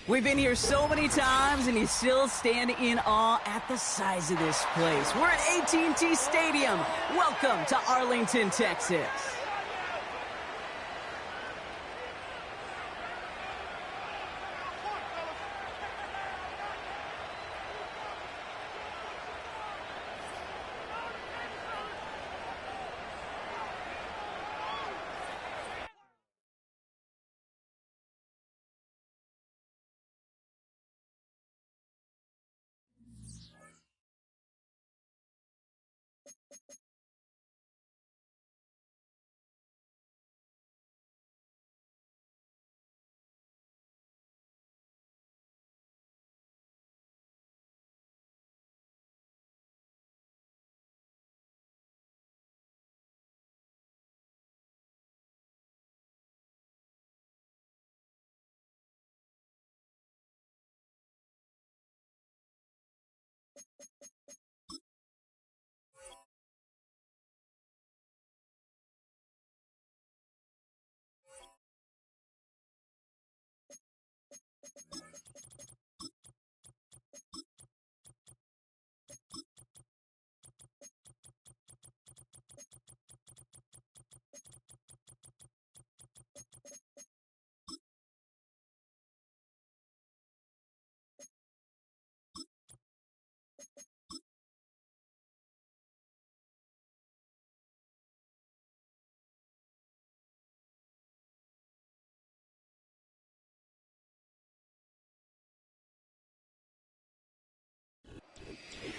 We've been here so many times, and you still stand in awe at the size of this place. We're at AT&T Stadium. Welcome to Arlington, Texas.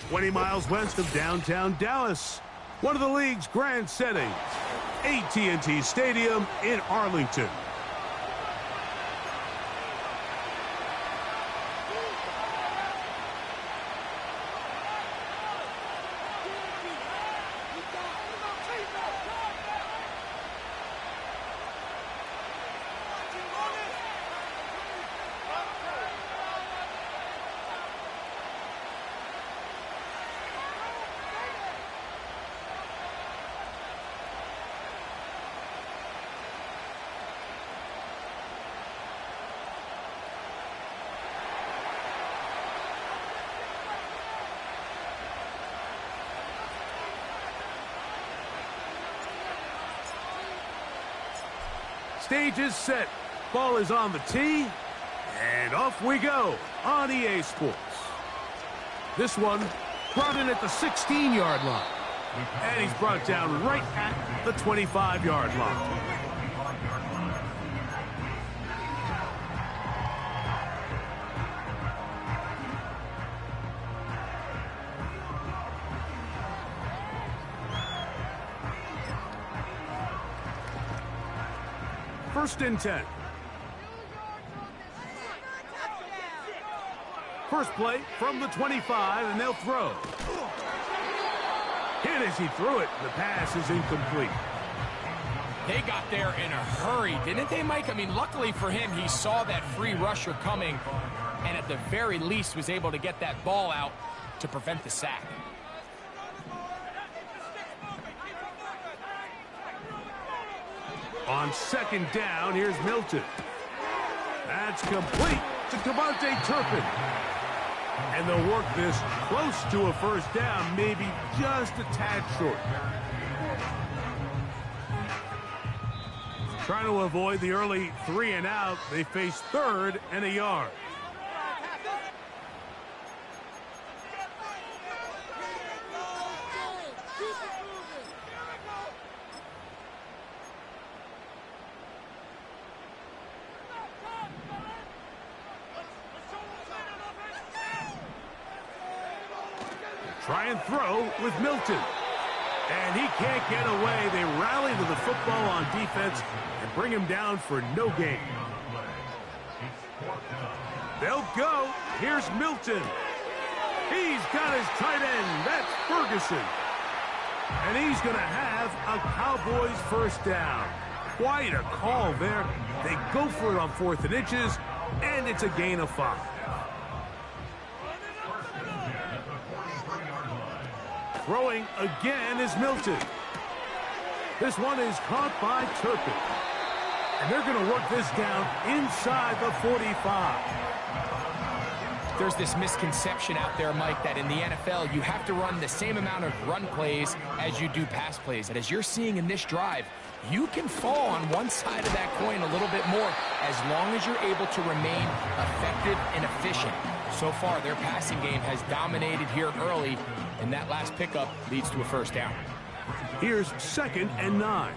"20 miles west of downtown Dallas, one of the league's grand settings, AT&T Stadium in Arlington. Stage is set. Ball is on the tee. And off we go on EA Sports. This one brought in at the 16-yard line. And he's brought down right at the 25-yard line. First and 10. First play from the 25, and they'll throw. Hit as he threw it. The pass is incomplete. They got there in a hurry, didn't they, Mike? I mean, luckily for him, he saw that free rusher coming, and at the very least was able to get that ball out to prevent the sack. On second down, here's Milton. That's complete to Devontae Turpin. And they'll work this close to a first down, maybe just a tad short. Trying to avoid the early 3 and out, they face 3rd and a yard. Try and throw with Milton. And he can't get away. They rally to the football on defense and bring him down for no gain. They'll go. Here's Milton. He's got his tight end. That's Ferguson. And he's going to have a Cowboys first down. Quite a call there. They go for it on 4th and inches, and it's a gain of 5. Throwing again is Milton. This one is caught by Turpin. And they're going to work this down inside the 45. There's this misconception out there, Mike, that in the NFL, you have to run the same amount of run plays as you do pass plays. And as you're seeing in this drive, you can fall on one side of that coin a little bit more as long as you're able to remain effective and efficient. So far, their passing game has dominated here early, and that last pickup leads to a first down. Here's 2nd and 9.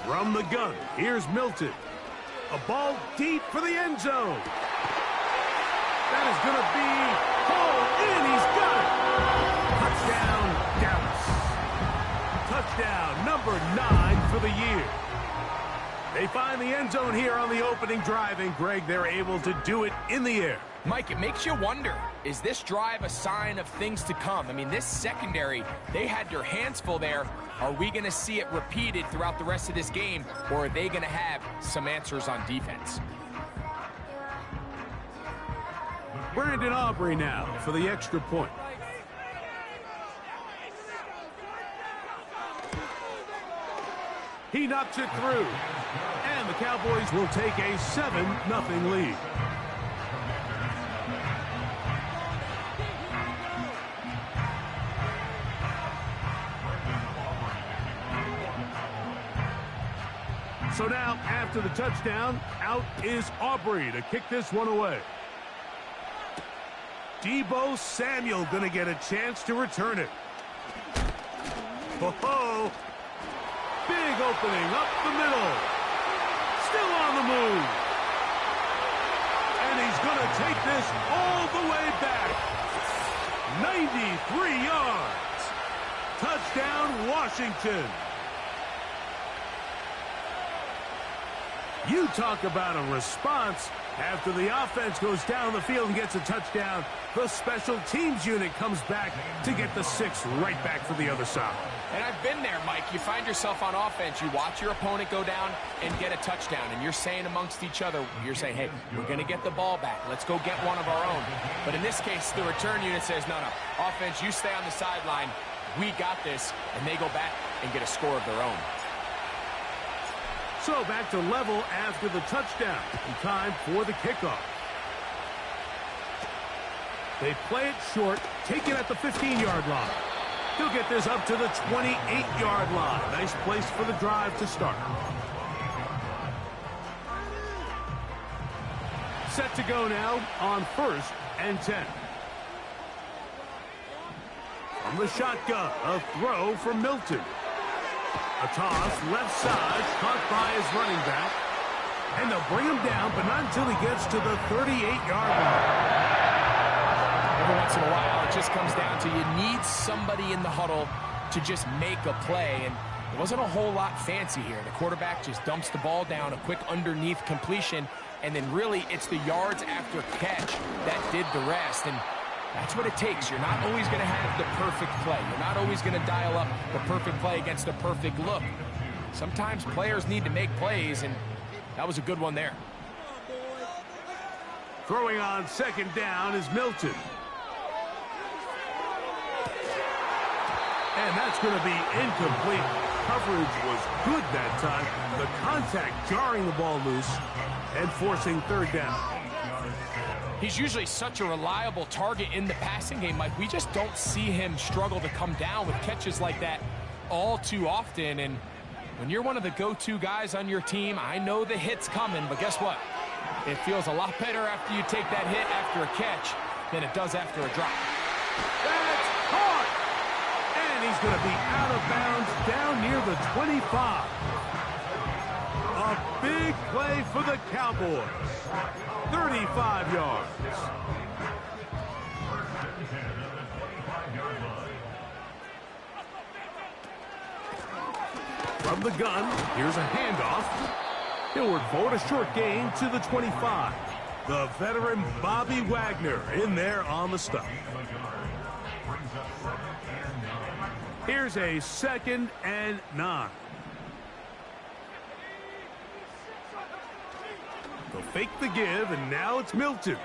From the gun, here's Milton. A ball deep for the end zone. That is going to be hauled in. He's got it. Touchdown, Dallas. Touchdown number 9 for the year. They find the end zone here on the opening drive, and Greg, they're able to do it in the air. Mike, it makes you wonder, is this drive a sign of things to come? I mean, this secondary, they had their hands full there. Are we going to see it repeated throughout the rest of this game, or are they going to have some answers on defense? Brandon Aubrey now for the extra point. He knocks it through, and the Cowboys will take a 7-0 lead. So now, after the touchdown, out is Aubrey to kick this one away. Deebo Samuel going to get a chance to return it. Ho-ho! Big opening up the middle. Still on the move. And he's going to take this all the way back. 93 yards. Touchdown, Washington. You talk about a response. After the offense goes down the field and gets a touchdown, the special teams unit comes back to get the 6 right back for the other side. And I've been there, Mike. You find yourself on offense, you watch your opponent go down and get a touchdown, and you're saying amongst each other, you're saying, hey, we're going to get the ball back. Let's go get one of our own. But in this case, the return unit says, no, offense, you stay on the sideline. We got this, and they go back and get a score of their own. So back to level after the touchdown. In time for the kickoff. They play it short, take it at the 15-yard line. He'll get this up to the 28-yard line. Nice place for the drive to start. Set to go now on 1st and 10. From the shotgun, a throw for Milton. A toss, left side, caught by his running back. And they'll bring him down, but not until he gets to the 38-yard line. Every once in a while, it just comes down to you need somebody in the huddle to just make a play. And it wasn't a whole lot fancy here. The quarterback just dumps the ball down, a quick underneath completion, and then really it's the yards after catch that did the rest. And that's what it takes. You're not always going to have the perfect play. You're not always going to dial up the perfect play against the perfect look. Sometimes players need to make plays, and that was a good one there. Throwing on 2nd down is Milton. And that's going to be incomplete. Coverage was good that time. The contact jarring the ball loose and forcing 3rd down. He's usually such a reliable target in the passing game, Mike. We just don't see him struggle to come down with catches like that all too often. And when you're one of the go-to guys on your team, I know the hit's coming, but guess what? It feels a lot better after you take that hit after a catch than it does after a drop. That's caught! And he's going to be out of bounds down near the 25. A big play for the Cowboys. 35 yards. From the gun, here's a handoff. He'll work forward, a short gain to the 25. The veteran Bobby Wagner in there on the stop. Here's a 2nd and 9. They'll fake the give, and now it's Milton.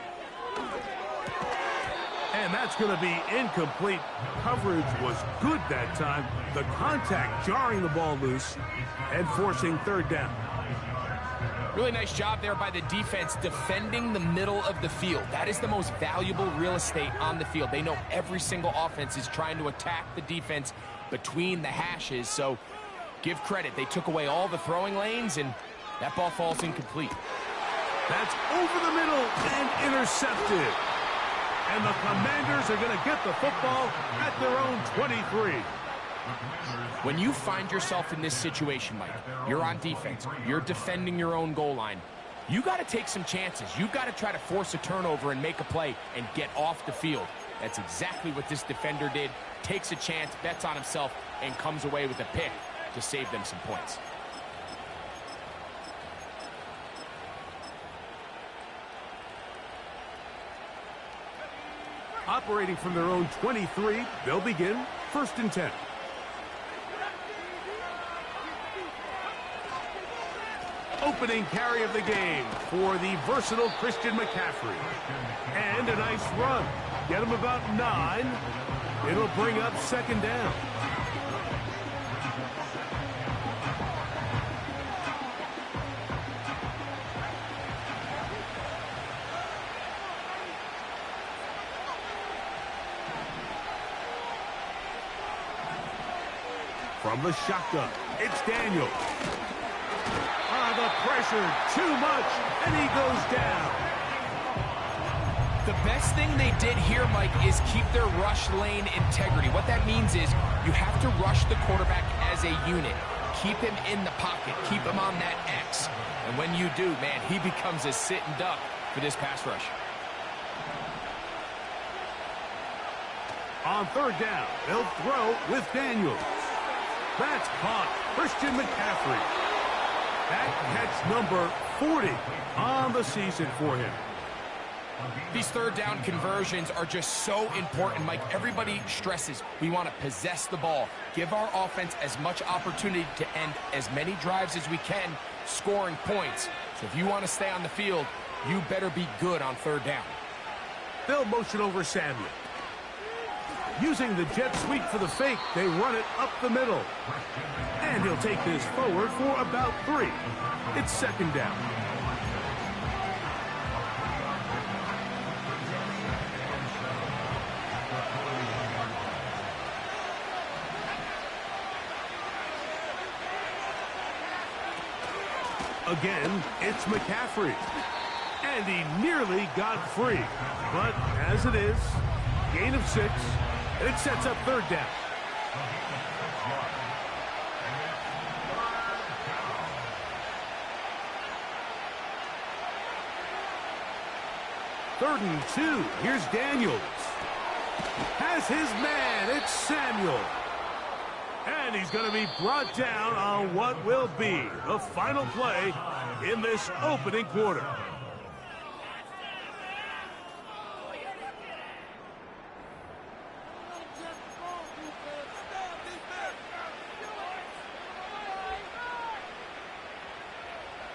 And that's going to be incomplete. Coverage was good that time. The contact jarring the ball loose and forcing 3rd down. Really nice job there by the defense defending the middle of the field. That is the most valuable real estate on the field. They know every single offense is trying to attack the defense between the hashes, so give credit. They took away all the throwing lanes, and that ball falls incomplete. That's over the middle and intercepted. And the Commanders are going to get the football at their own 23. When you find yourself in this situation, Mike, you're on defense, you're defending your own goal line, you got to take some chances. You got to try to force a turnover and make a play and get off the field. That's exactly what this defender did. Takes a chance, bets on himself, and comes away with a pick to save them some points. Operating from their own 23, they'll begin 1st and 10. Opening carry of the game for the versatile Christian McCaffrey. And a nice run. Get him about 9. It'll bring up 2nd down. From the shotgun, it's Daniel. The pressure, too much, and he goes down. The best thing they did here, Mike, is keep their rush lane integrity. What that means is you have to rush the quarterback as a unit. Keep him in the pocket. Keep him on that X. And when you do, man, he becomes a sitting duck for this pass rush. On 3rd down, they'll throw with Daniels. That's caught. Christian McCaffrey. That catch number 40 on the season for him. These 3rd down conversions are just so important, Mike. Everybody stresses we want to possess the ball, give our offense as much opportunity to end as many drives as we can, scoring points. So if you want to stay on the field, you better be good on 3rd down. They'll motion over Samuel. Using the jet sweep for the fake, they run it up the middle. And he'll take this forward for about 3. It's 2nd down. Again, it's McCaffrey. And he nearly got free. But as it is, gain of 6. And it sets up 3rd down. Third and 2. Here's Daniels. Has his man. It's Samuel. And he's going to be brought down on what will be the final play in this opening quarter.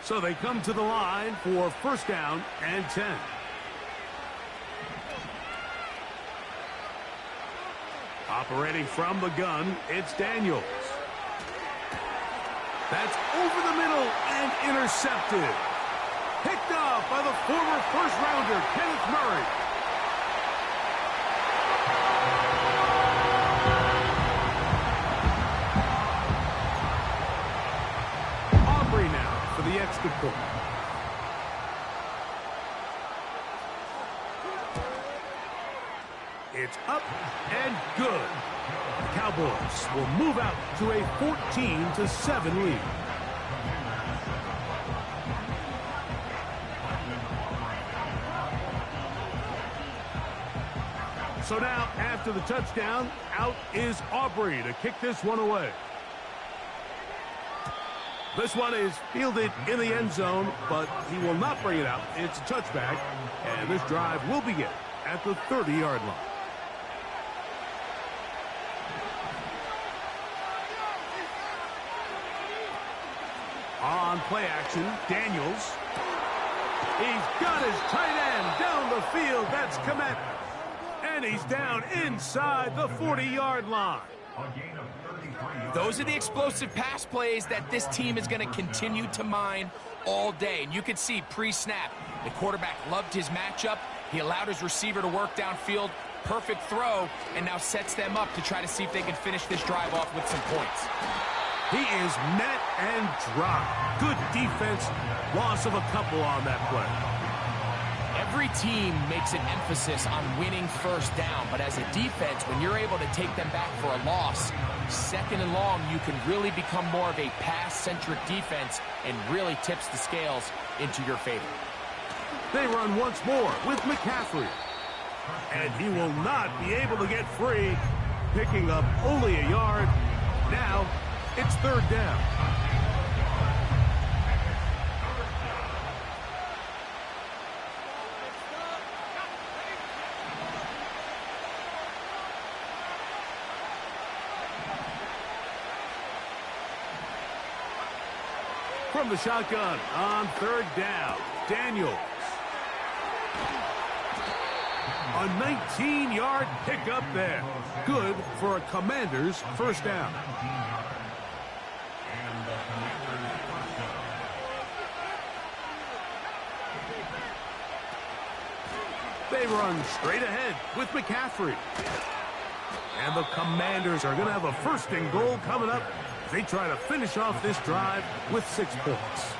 So they come to the line for 1st down and 10. Operating from the gun, it's Daniels. That's over the middle and intercepted. Picked up by the former 1st-rounder, Kenneth Murray. Aubrey now for the extra point. It's up and good. The Cowboys will move out to a 14-7 lead. So now, after the touchdown, out is Aubrey to kick this one away. This one is fielded in the end zone, but he will not bring it out. It's a touchback, and this drive will begin at the 30-yard line. On play action, Daniels. He's got his tight end down the field. That's Komet. And he's down inside the 40-yard line. Those are the explosive pass plays that this team is going to continue to mine all day. And you can see pre-snap, the quarterback loved his matchup. He allowed his receiver to work downfield. Perfect throw, and now sets them up to try to see if they can finish this drive off with some points. He is met and dropped. Good defense. Loss of a couple on that play. Every team makes an emphasis on winning first down, but as a defense, when you're able to take them back for a loss, second and long, you can really become more of a pass-centric defense and really tips the scales into your favor. They run once more with McCaffrey. And he will not be able to get free, picking up only a yard. Now, it's third down. From the shotgun on third down, Daniels. A 19-yard pickup there. Good for a Commander's first down. They run straight ahead with McCaffrey. And the Commanders are going to have a first and goal coming up. They try to finish off this drive with 6 points.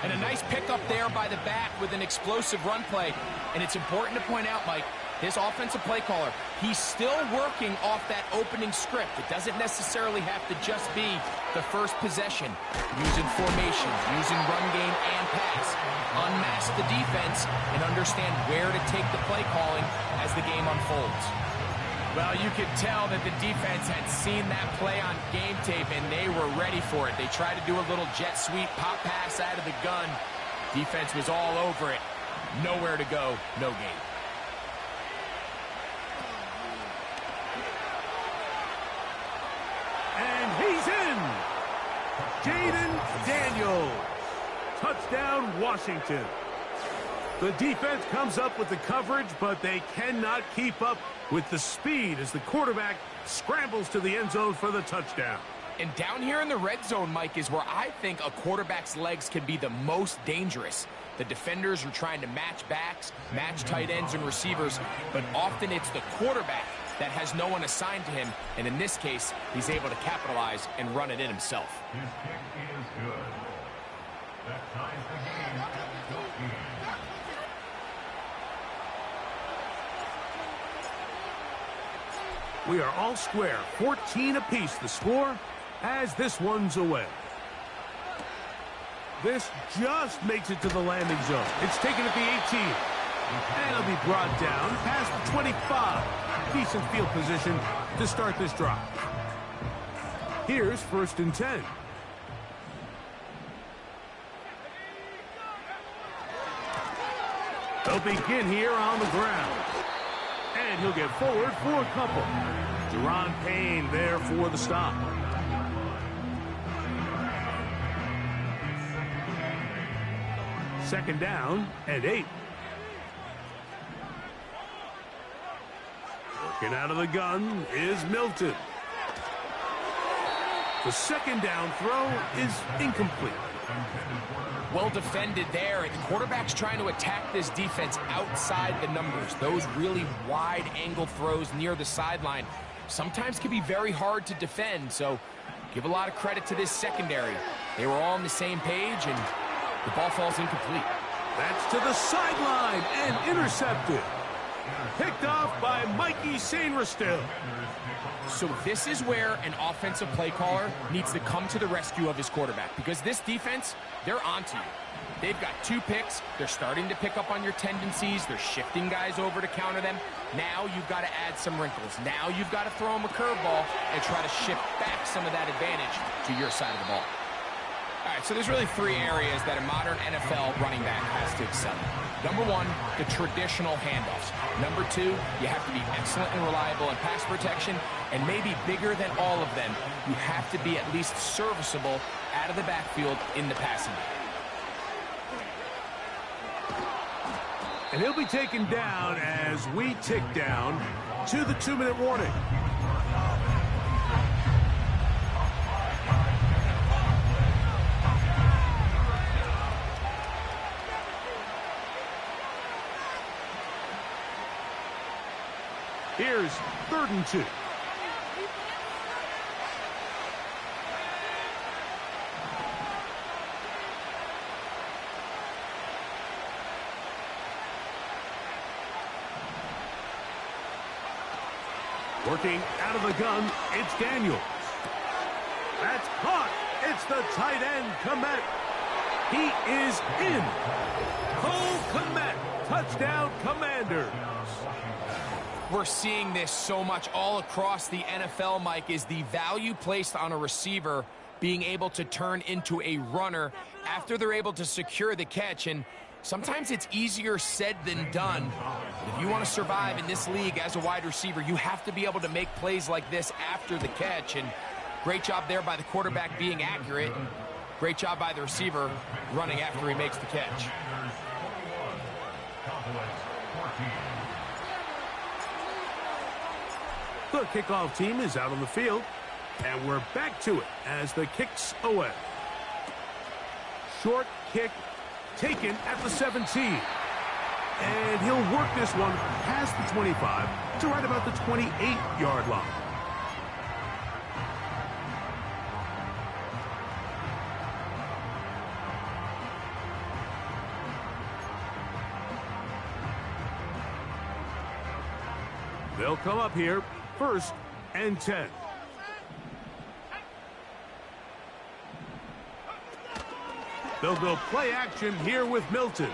And a nice pickup there by the back with an explosive run play. And it's important to point out, Mike, this offensive play caller, he's still working off that opening script. It doesn't necessarily have to just be the first possession. Using formations, using run game and pass. Unmask the defense and understand where to take the play calling as the game unfolds. Well, you could tell that the defense had seen that play on game tape, and they were ready for it. They tried to do a little jet sweep, pop pass out of the gun. Defense was all over it. Nowhere to go, no game. And he's in! Jaden Daniels. Touchdown, Washington. The defense comes up with the coverage, but they cannot keep up with the speed as the quarterback scrambles to the end zone for the touchdown. And down here in the red zone, Mike, is where I think a quarterback's legs can be the most dangerous. The defenders are trying to match backs, match tight ends and receivers, but often it's the quarterback that has no one assigned to him, and in this case, he's able to capitalize and run it in himself. His kick is good. That ties the game at 14. We are all square, 14 apiece the score as this one's away. This just makes it to the landing zone. It's taken at the 18. And it'll be brought down past the 25. Decent field position to start this drive. Here's first and 10. They'll begin here on the ground. And he'll get forward for a couple. Jerron Payne there for the stop. Second down and 8. Working out of the gun is Milton. The second down throw is incomplete. Well defended there. The quarterback's trying to attack this defense outside the numbers. Those really wide angle throws near the sideline sometimes can be very hard to defend, so give a lot of credit to this secondary. They were all on the same page, and the ball falls incomplete. That's to the sideline and intercepted. Picked off by Mikey Sainristil. So this is where an offensive play caller needs to come to the rescue of his quarterback, because this defense, they're onto you. They've got 2 picks. They're starting to pick up on your tendencies. They're shifting guys over to counter them. Now you've got to add some wrinkles. Now you've got to throw them a curveball and try to shift back some of that advantage to your side of the ball. All right, so there's really 3 areas that a modern NFL running back has to excel. Number 1, the traditional handoffs. Number 2, you have to be excellent and reliable in pass protection, and maybe bigger than all of them, you have to be at least serviceable out of the backfield in the passing game. And he'll be taken down as we tick down to the 2-minute warning. Here's 3rd and 2. Working out of the gun, it's Daniels. That's caught. It's the tight end, Komet. He is in. Cole Komet, touchdown Commanders. We're seeing this so much all across the NFL, Mike, is the value placed on a receiver being able to turn into a runner after they're able to secure the catch. And sometimes it's easier said than done. But if you want to survive in this league as a wide receiver, you have to be able to make plays like this after the catch. And great job there by the quarterback being accurate. And great job by the receiver running after he makes the catch. The kickoff team is out on the field, and we're back to it as the kick's away. Short kick taken at the 17. And he'll work this one past the 25 to right about the 28-yard line. They'll come up here, 1st and 10. They'll go play action here with Milton.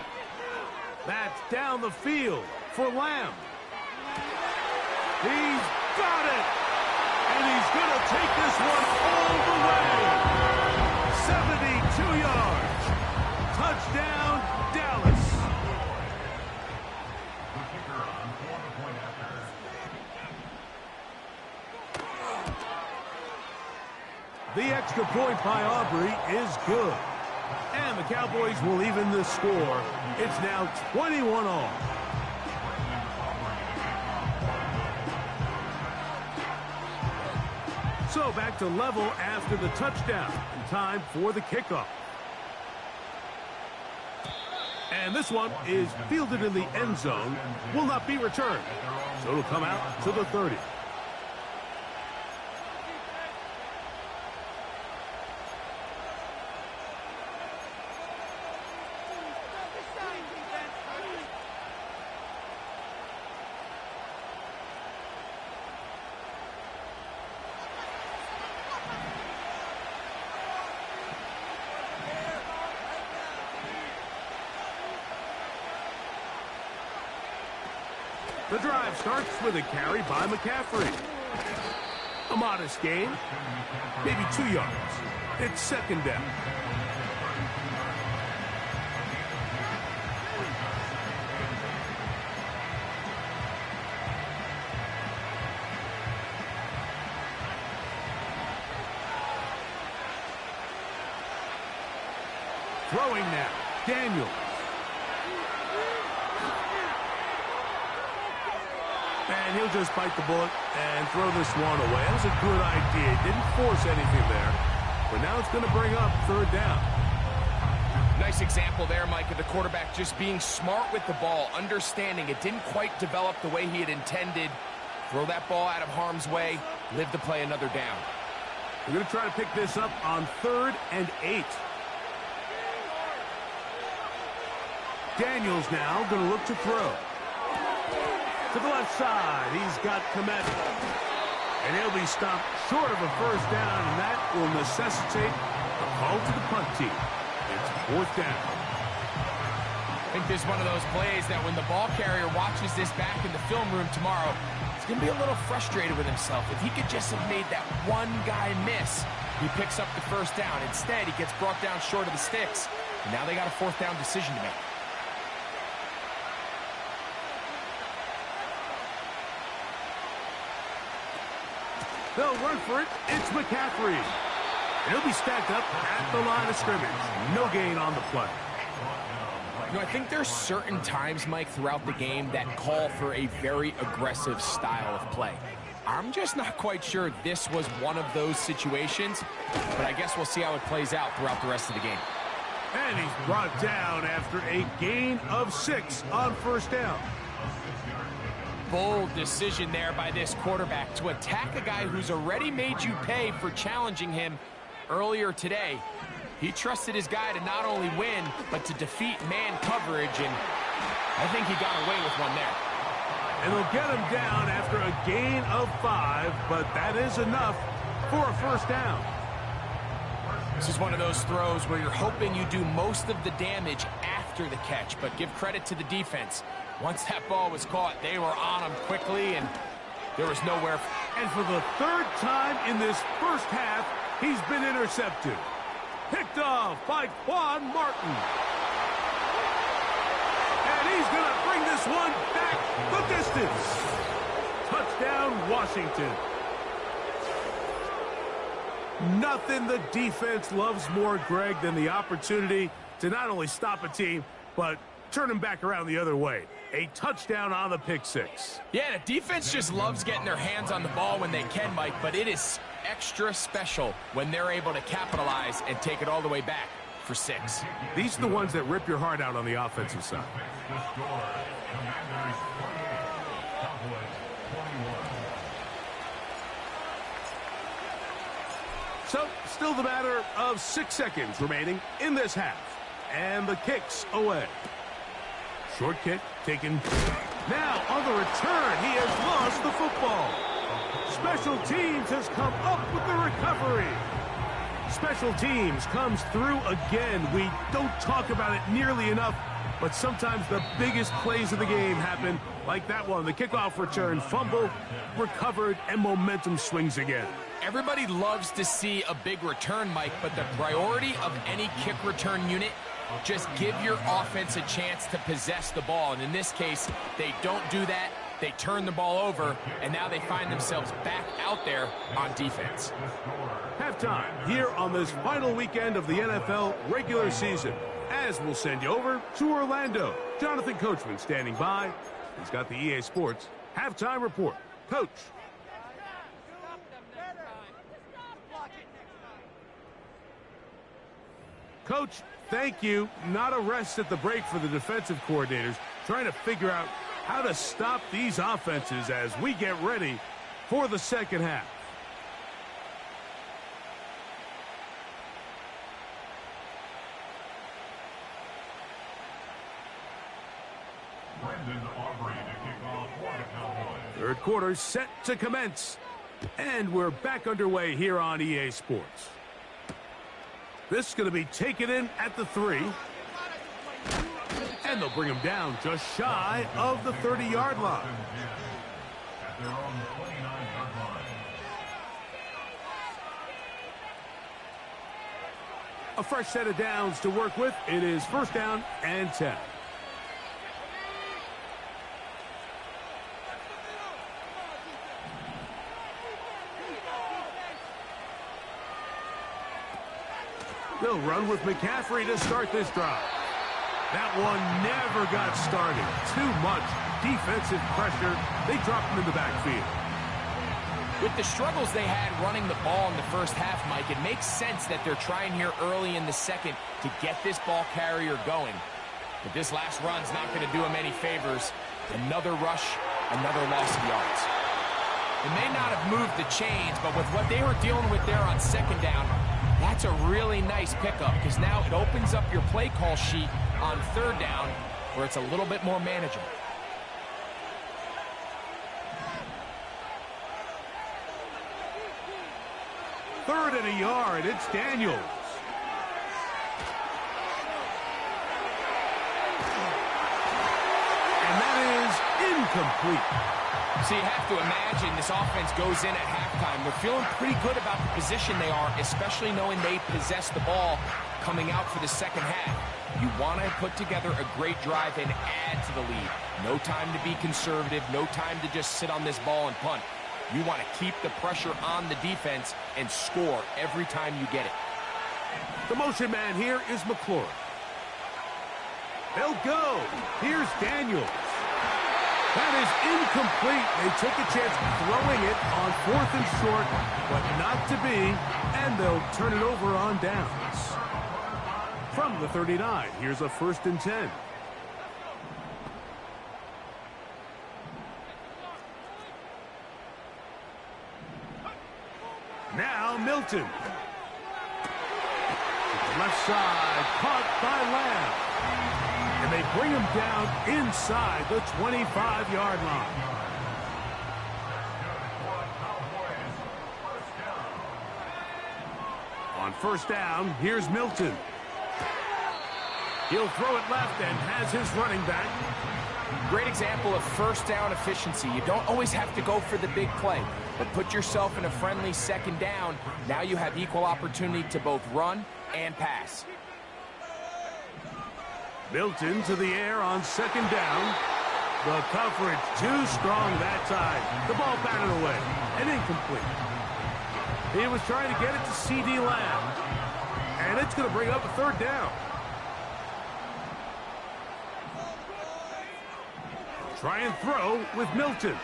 That's down the field for Lamb. He's got it! And he's going to take this one all the way. 72 yards. Touchdown, Dallas. The extra point by Aubrey is good. And the Cowboys will even the score. It's now 21-all. So back to level after the touchdown. Time for the kickoff. And this one is fielded in the end zone. Will not be returned. So it'll come out to the 30. The drive starts with a carry by McCaffrey. A modest gain, maybe 2 yards. It's 2nd down. Throwing now, Daniels. And he'll just bite the bullet and throw this one away. That was a good idea. Didn't force anything there. But now it's going to bring up 3rd down. Nice example there, Mike, of the quarterback just being smart with the ball, understanding it didn't quite develop the way he had intended. Throw that ball out of harm's way, live to play another down. We're going to try to pick this up on 3rd and 8. Daniels now going to look to throw. To the left side, he's got Komet. And he'll be stopped short of a 1st down, and that will necessitate a call to the punt team. It's 4th down. I think this is one of those plays that when the ball carrier watches this back in the film room tomorrow, he's going to be a little frustrated with himself. If he could just have made that one guy miss, he picks up the 1st down. Instead, he gets brought down short of the sticks. And now they got a 4th down decision to make. They'll run for it. It's McCaffrey. He'll be stacked up at the line of scrimmage. No gain on the play. You know, I think there's certain times, Mike, throughout the game that call for a very aggressive style of play. I'm just not quite sure this was one of those situations, but I guess we'll see how it plays out throughout the rest of the game. And he's brought down after a gain of 6 on 1st down. bold decision there by this quarterback to attack a guy who's already made you pay for challenging him earlier today. He trusted his guy to not only win, but to defeat man coverage, and I think he got away with one there. And they'll get him down after a gain of 5, but that is enough for a first down. This is one of those throws where you're hoping you do most of the damage after the catch, but give credit to the defense. Once that ball was caught, they were on him quickly, and there was nowhere. And for the 3rd time in this first half, he's been intercepted. Picked off by Quan Martin. And he's going to bring this one back the distance. Touchdown, Washington. Nothing the defense loves more, Greg, than the opportunity to not only stop a team, but turn them back around the other way. A touchdown on the pick six. Yeah, the defense just loves getting their hands on the ball when they can, Mike, but it is extra special when they're able to capitalize and take it all the way back for 6. These are the ones that rip your heart out on the offensive side. So, still the matter of 6 seconds remaining in this half. And the kick's away. Short kick taken. Now, on the return, he has lost the football. Special teams has come up with the recovery. Special teams comes through again. We don't talk about it nearly enough, but sometimes the biggest plays of the game happen like that one. The kickoff return, fumble, recovered, and momentum swings again. Everybody loves to see a big return, Mike, but the priority of any kick return unit, just give your offense a chance to possess the ball. And in this case, they don't do that. They turn the ball over, and now they find themselves back out there on defense. Halftime here on this final weekend of the NFL regular season. As we'll send you over to Orlando. Jonathan Coachman standing by. He's got the EA Sports halftime report. Coach. Coach, thank you. Not a rest at the break for the defensive coordinators, trying to figure out how to stop these offenses as we get ready for the second half. Third quarter set to commence. And we're back underway here on EA Sports. This is going to be taken in at the 3. And they'll bring him down just shy of the 30-yard line. A fresh set of downs to work with. It is first down and 10. They'll run with McCaffrey to start this drive. That one never got started. Too much defensive pressure. They dropped him in the backfield. With the struggles they had running the ball in the first half, Mike, it makes sense that they're trying here early in the second to get this ball carrier going. But this last run's not going to do him any favors. Another rush, another loss of yards. They may not have moved the chains, but with what they were dealing with there on second down, that's a really nice pickup because now it opens up your play call sheet on third down where it's a little bit more manageable. Third and a yard. It's Daniels. And that is incomplete. So you have to imagine this offense goes in at halftime. They're feeling pretty good about the position they are, especially knowing they possess the ball coming out for the second half. You want to put together a great drive and add to the lead. No time to be conservative, no time to just sit on this ball and punt. You want to keep the pressure on the defense and score every time you get it. The motion man here is McLaurin. They'll go. Here's Daniels. That is incomplete. They took a chance throwing it on 4th and short, but not to be, and they'll turn it over on downs. From the 39, here's a 1st and 10. Now Milton. Left side, caught by Lamb. And they bring him down inside the 25-yard line. On first down, here's Milton. He'll throw it left and has his running back. Great example of first down efficiency. You don't always have to go for the big play, but put yourself in a friendly second down. Now you have equal opportunity to both run and pass. Milton to the air on second down. The coverage too strong that time. The ball batted away and incomplete. He was trying to get it to C.D. Lamb, and it's going to bring up a third down. Try and throw with Milton.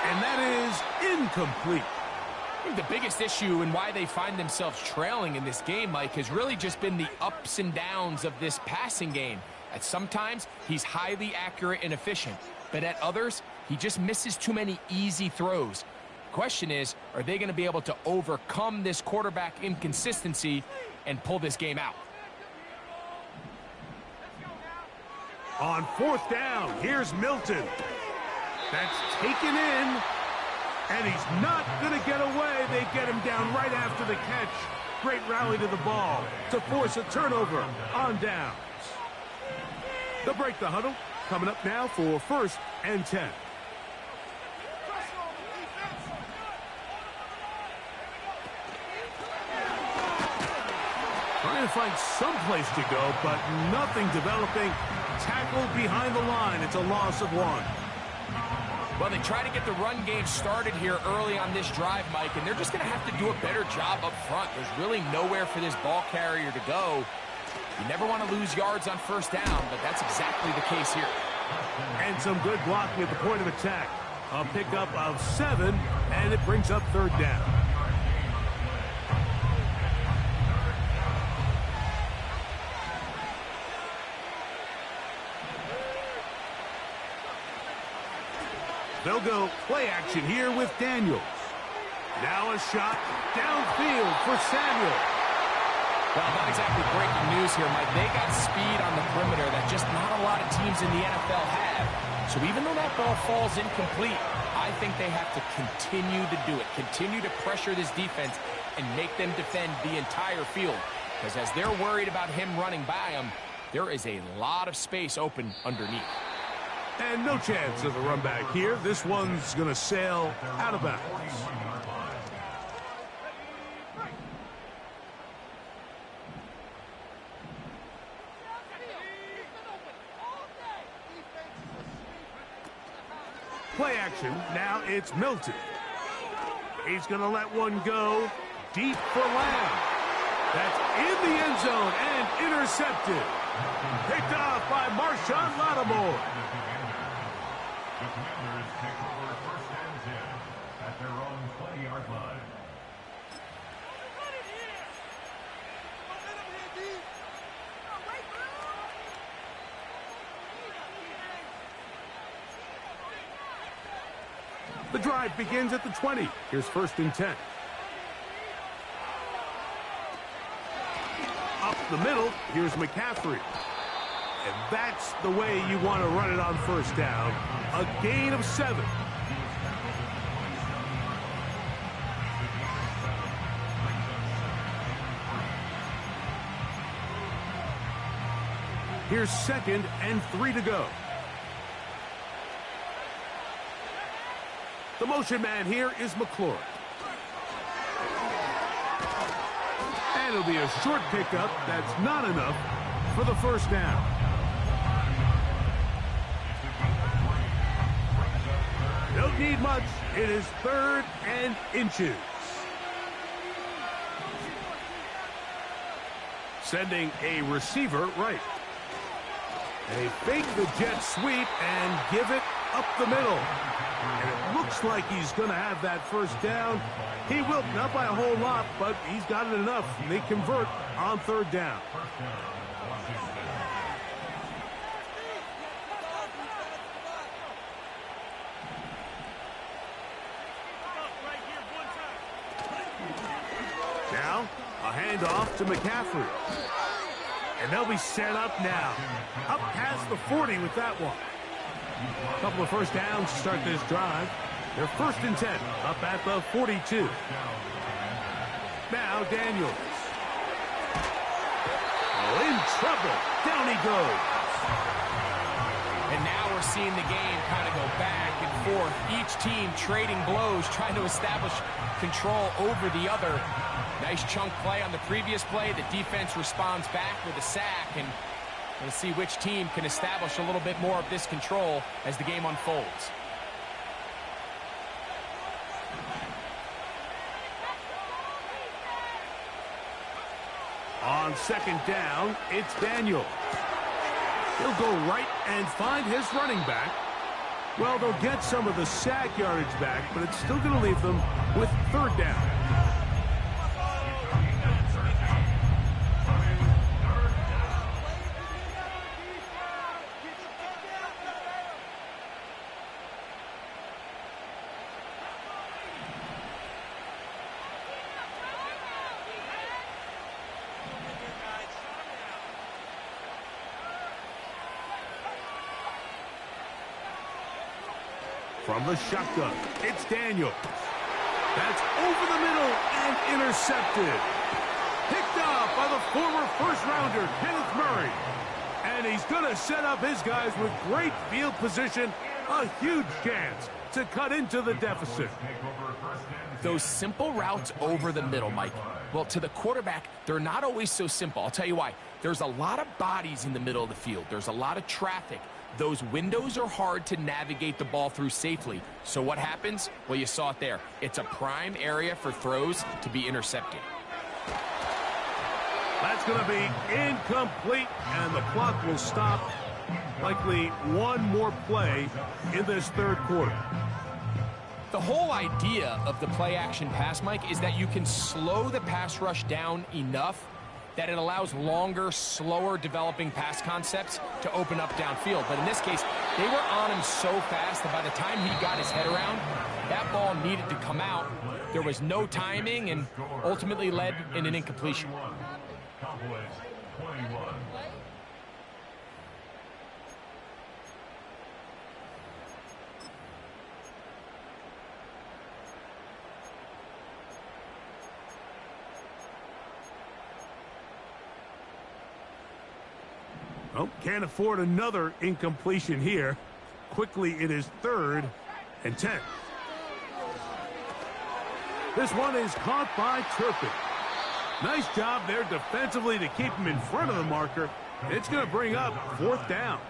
And that is incomplete. I think the biggest issue and why they find themselves trailing in this game, Mike, has really just been the ups and downs of this passing game. At sometimes, he's highly accurate and efficient, but at others, he just misses too many easy throws. Question is, are they going to be able to overcome this quarterback inconsistency and pull this game out? On fourth down, here's Milton. That's taken in, and he's not going to get away. They get him down right after the catch. Great rally to the ball to force a turnover on downs. They'll break the huddle. Coming up now for 1st and 10. Trying to find some place to go, but nothing developing. Tackled behind the line. It's a loss of 1. Well, they try to get the run game started here early on this drive, Mike, and they're just going to have to do a better job up front. There's really nowhere for this ball carrier to go. You never want to lose yards on first down, but that's exactly the case here. And some good blocking at the point of attack. A pickup of 7, and it brings up third down. They'll go play action here with Daniels. Now a shot downfield for Samuel. Well, not exactly breaking news here, Mike. They got speed on the perimeter that just not a lot of teams in the NFL have. So even though that ball falls incomplete, I think they have to continue to do it. Continue to pressure this defense and make them defend the entire field. Because as they're worried about him running by them, there is a lot of space open underneath. And no chance of a run back here. This one's going to sail out of bounds. Play action. Now it's Milton. He's going to let one go deep for Lamb. That's in the end zone and intercepted. Picked off by Marshawn Lattimore. The Commanders take over 1st and 10 at their own 20-yard line. The drive begins at the 20. Here's 1st and 10. Up the middle, here's McCaffrey. And that's the way you want to run it on first down. A gain of 7. Here's 2nd and 3 to go. The motion man here is McClure. And it'll be a short pickup. That's not enough for the first down. Don't need much. It is 3rd and inches. Sending a receiver right. They fake the jet sweep and give it up the middle. And it looks like he's going to have that first down. He will, not by a whole lot, but he's got it enough. They convert on 3rd down. handoff to McCaffrey. And they'll be set up now. Up past the 40 with that one. A couple of first downs to start this drive. They're 1st and 10, up at the 42. Now Daniels. Oh, in trouble. Down he goes. And now we're seeing the game kind of go back and forth. Each team trading blows, trying to establish control over the other. Nice chunk play on the previous play. The defense responds back with a sack, and we'll see which team can establish a little bit more of this control as the game unfolds. On 2nd down, it's Daniel. He'll go right and find his running back. Well, they'll get some of the sack yardage back, but it's still going to leave them with 3rd down. From the shotgun, it's Daniels. That's over the middle and intercepted. Picked off by the former first-rounder, Kenneth Murray. And he's going to set up his guys with great field position. A huge chance to cut into the deficit. Those simple routes over the middle, Mike. Well, to the quarterback, they're not always so simple. I'll tell you why. There's a lot of bodies in the middle of the field. There's a lot of traffic. Those windows are hard to navigate the ball through safely. So what happens? Well, you saw it there. It's a prime area for throws to be intercepted. That's going to be incomplete, and the clock will stop. Likely one more play in this 3rd quarter. The whole idea of the play-action pass, Mike, is that you can slow the pass rush down enough that it allows longer, slower developing pass concepts to open up downfield. But in this case, they were on him so fast that by the time he got his head around, that ball needed to come out. There was no timing and ultimately led in an incompletion. Cowboys 21. Oh, can't afford another incompletion here. Quickly, it is 3rd and 10. This one is caught by Turpin. Nice job there defensively to keep him in front of the marker. It's going to bring up 4th down.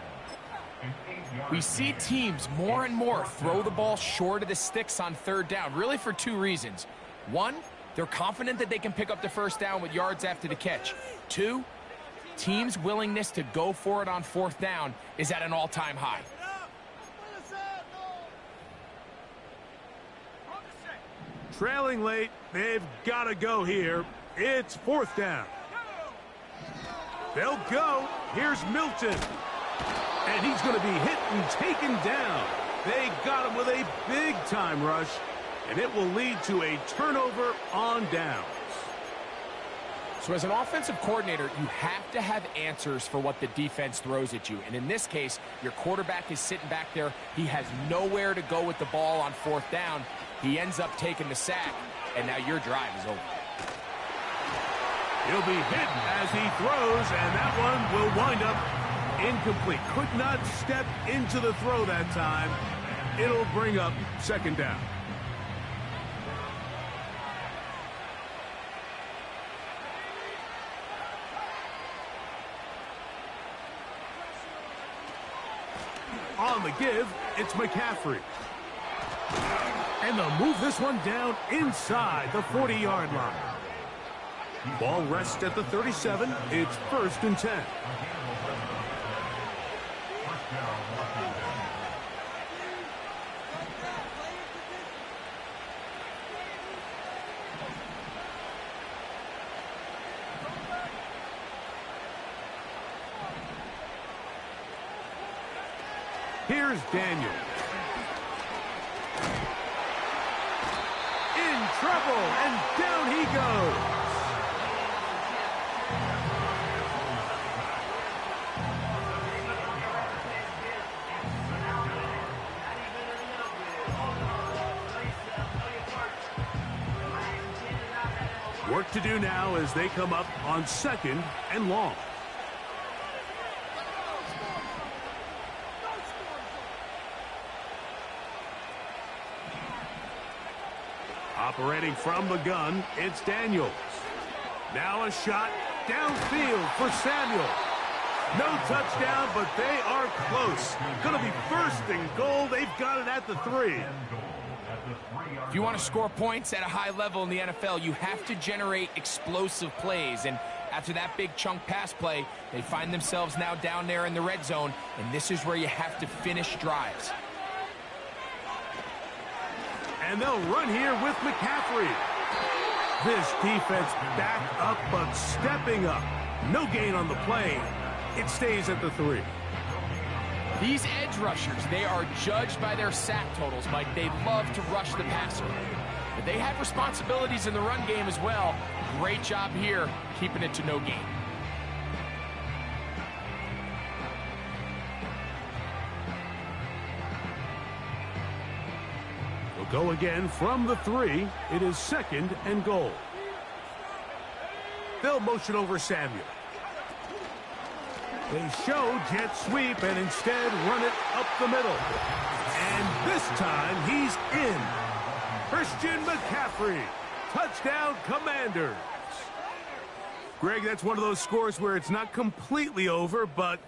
We see teams more and more throw the ball short of the sticks on 3rd down, really for 2 reasons. 1, they're confident that they can pick up the 1st down with yards after the catch. 2, teams' willingness to go for it on 4th down is at an all-time high. Trailing late, they've got to go here. It's 4th down. They'll go. Here's Milton. And he's going to be hit and taken down. They got him with a big-time rush, and it will lead to a turnover on downs. So as an offensive coordinator, you have to have answers for what the defense throws at you. And in this case, your quarterback is sitting back there. He has nowhere to go with the ball on 4th down. He ends up taking the sack, and now your drive is over. He'll be hit as he throws, and that one will wind up incomplete. Could not step into the throw that time. It'll bring up 2nd down. On the give, it's McCaffrey. And they'll move this one down inside the 40-yard line. Ball rests at the 37. It's 1st and 10. Here's Daniel. In trouble, and down he goes. to do now as they come up on 2nd and long. Operating from the gun, it's Daniels. Now a shot downfield for Samuel. No touchdown, but they are close. Going to be 1st and goal. They've got it at the 3. If you want to score points at a high level in the NFL, you have to generate explosive plays. And after that big chunk pass play, they find themselves now down there in the red zone, and this is where you have to finish drives. And they'll run here with McCaffrey. This defense back up, but stepping up. No gain on the play. It stays at the 3. These edge rushers, they are judged by their sack totals, Mike. They love to rush the passer. But they have responsibilities in the run game as well. Great job here, keeping it to no gain. Go again from the 3. It is 2nd and goal. They'll motion over Samuel. They show jet sweep and instead run it up the middle. And this time he's in. Christian McCaffrey. Touchdown, Commanders. Greg, that's one of those scores where it's not completely over, but